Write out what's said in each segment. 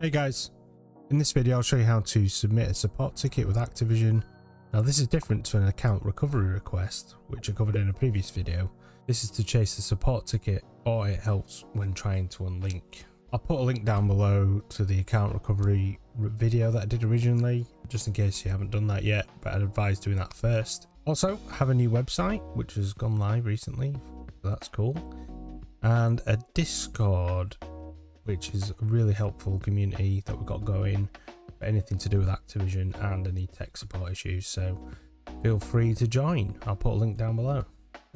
Hey guys, in this video I'll show you how to submit a support ticket with Activision. Now this is different to an account recovery request, which I covered in a previous video. This is to chase a support ticket, or it helps when trying to unlink. I'll put a link down below to the account recovery video that I did originally, just in case you haven't done that yet, but I'd advise doing that first. Also, I have a new website which has gone live recently, so that's cool, and a Discord, which is a really helpful community that we've got going for anything to do with Activision and any tech support issues, so feel free to join. I'll put a link down below.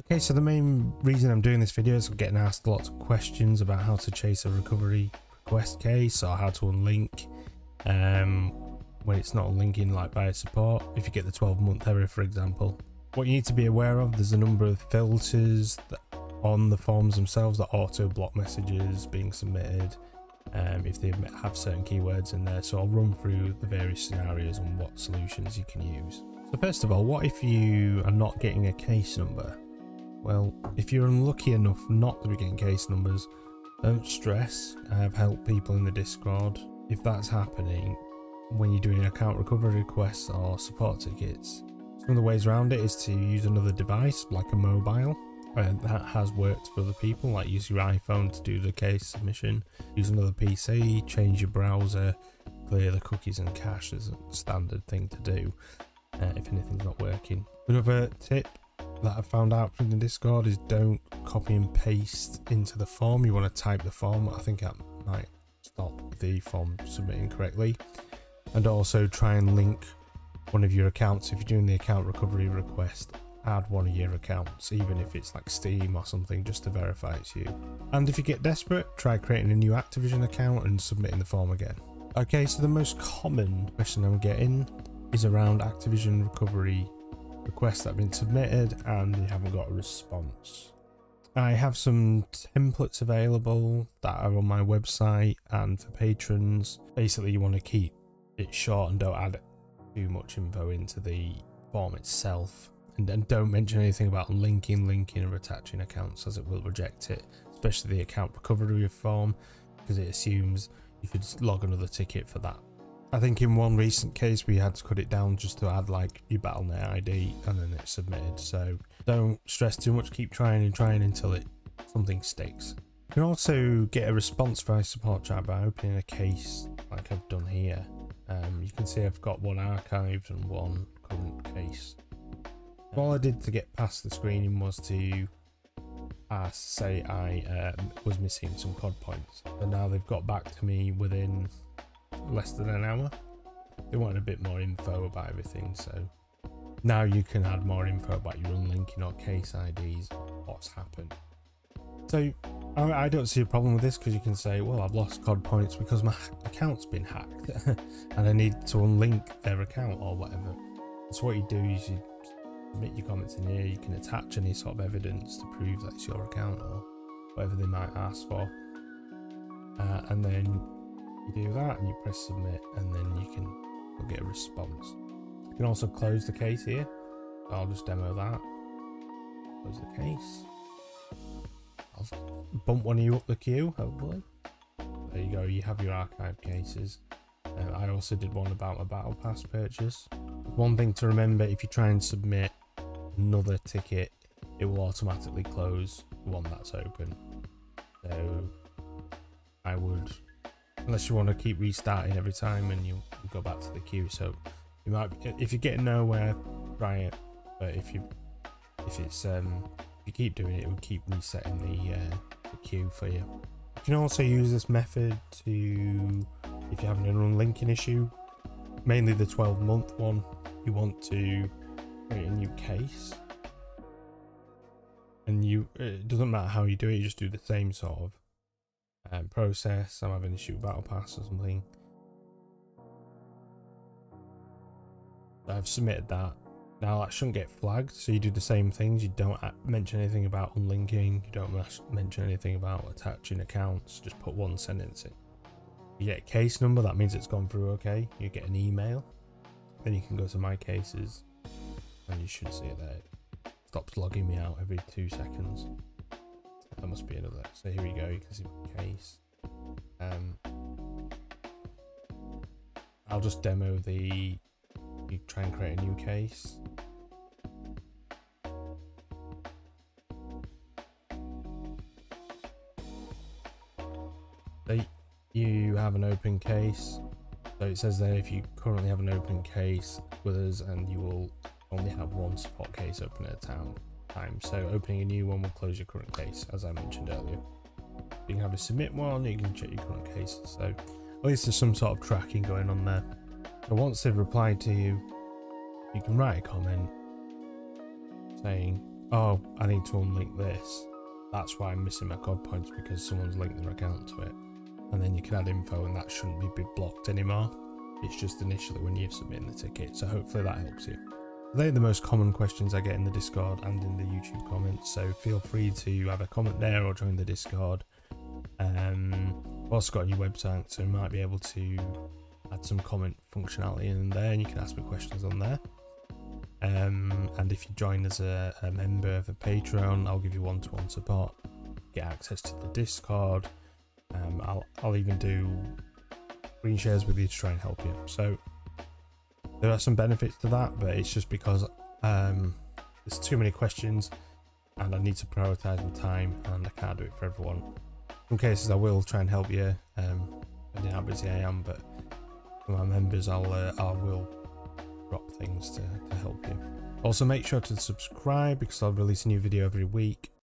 Okay, so the main reason I'm doing this video is I'm getting asked lots of questions about how to chase a recovery request case or how to unlink when it's not unlinking, like via support, if you get the 12-month error, for example. What you need to be aware of, there's a number of filters that on the forms themselves that auto block messages being submitted if they have certain keywords in there. So I'll run through the various scenarios and what solutions you can use. So first of all, what if you are not getting a case number? Well, if you're unlucky enough not to be getting case numbers, don't stress. I have helped people in the Discord if that's happening when you're doing account recovery requests or support tickets. Some of the ways around it is to use another device like a mobile. That has worked for other people, like use your iPhone to do the case submission, use another PC, change your browser, clear the cookies and cache is a standard thing to do if anything's not working. Another tip that I found out from the Discord is don't copy and paste into the form. You want to type the form. I think that might stop the form submitting correctly. And also try and link one of your accounts. If you're doing the account recovery request, add one of your accounts, even if it's like Steam or something, just to verify it's you. And if you get desperate, try creating a new Activision account and submitting the form again. Okay, so the most common question I'm getting is around Activision recovery requests that have been submitted and you haven't got a response. I have some templates available that are on my website and for patrons. Basically, you want to keep it short and don't add too much info into the form itself. And don't mention anything about linking, or attaching accounts, as it will reject it, especially the account recovery form, because it assumes you could log another ticket for that. I think in one recent case we had to cut it down just to add like your Battle.net ID and then it's submitted. So don't stress too much, keep trying until something sticks. You can also get a response via support chat by opening a case like I've done here. You can see I've got one archived and one current case. All I did to get past the screening was to say I was missing some COD points, and now they've got back to me within less than an hour. They wanted a bit more info about everything, so now you can add more info about your unlinking or case IDs, what's happened. So I don't see a problem with this, because you can say, well, I've lost COD points because my account's been hacked and I need to unlink their account or whatever. So what you do is you submit your comments in here. You can attach any sort of evidence to prove that it's your account or whatever they might ask for, and then you do that and you press submit, and then you'll get a response. You can also close the case here. So I'll just demo that. Close the case. I'll bump one of you up the queue, hopefully. There you go, you have your archived cases. I also did one about my Battle Pass purchase. One thing to remember, if you try and submit another ticket, it will automatically close the one that's open. So I would, unless you want to keep restarting every time and you go back to the queue. So you might, if you're getting nowhere, try it. But if you keep doing it, it will keep resetting the queue for you. You can also use this method to, if you're having an unlinking issue, mainly the 12-month one, you want to create a new case, and it doesn't matter how you do it, you just do the same sort of process. I'm having an issue with Battle Pass or something. I've submitted that. Now that shouldn't get flagged, so you do the same things. You don't mention anything about unlinking, you don't mention anything about attaching accounts, just put one sentence in. You get a case number, that means it's gone through okay. You get an email, then you can go to my cases and you should see it there. It stops logging me out every 2 seconds. That must be another. So here we go, you can see my case. I'll just demo you try and create a new case. So you have an open case. So it says there if you currently have an open case with us, and you will only have one support case open at a time. So opening a new one will close your current case, as I mentioned earlier. You can have a submit one, you can check your current cases. So at least there's some sort of tracking going on there. So once they've replied to you, you can write a comment saying, oh, I need to unlink this. That's why I'm missing my code points, because someone's linked their account to it. And then you can add info, and that shouldn't be blocked anymore. It's just initially when you're submitting the ticket. So hopefully that helps you. They're the most common questions I get in the Discord and in the YouTube comments. So feel free to have a comment there or join the Discord. I've also got a new website, so you might be able to add some comment functionality in there, and you can ask me questions on there. And if you join as a member of a Patreon, I'll give you one-to-one support, get access to the Discord. I'll even do screen shares with you to try and help you. So there are some benefits to that, but it's just because there's too many questions and I need to prioritize my time, and I can't do it for everyone. In cases I will try and help you, depending how busy I am, but for my members I will drop things to help you. Also make sure to subscribe, because I'll release a new video every week.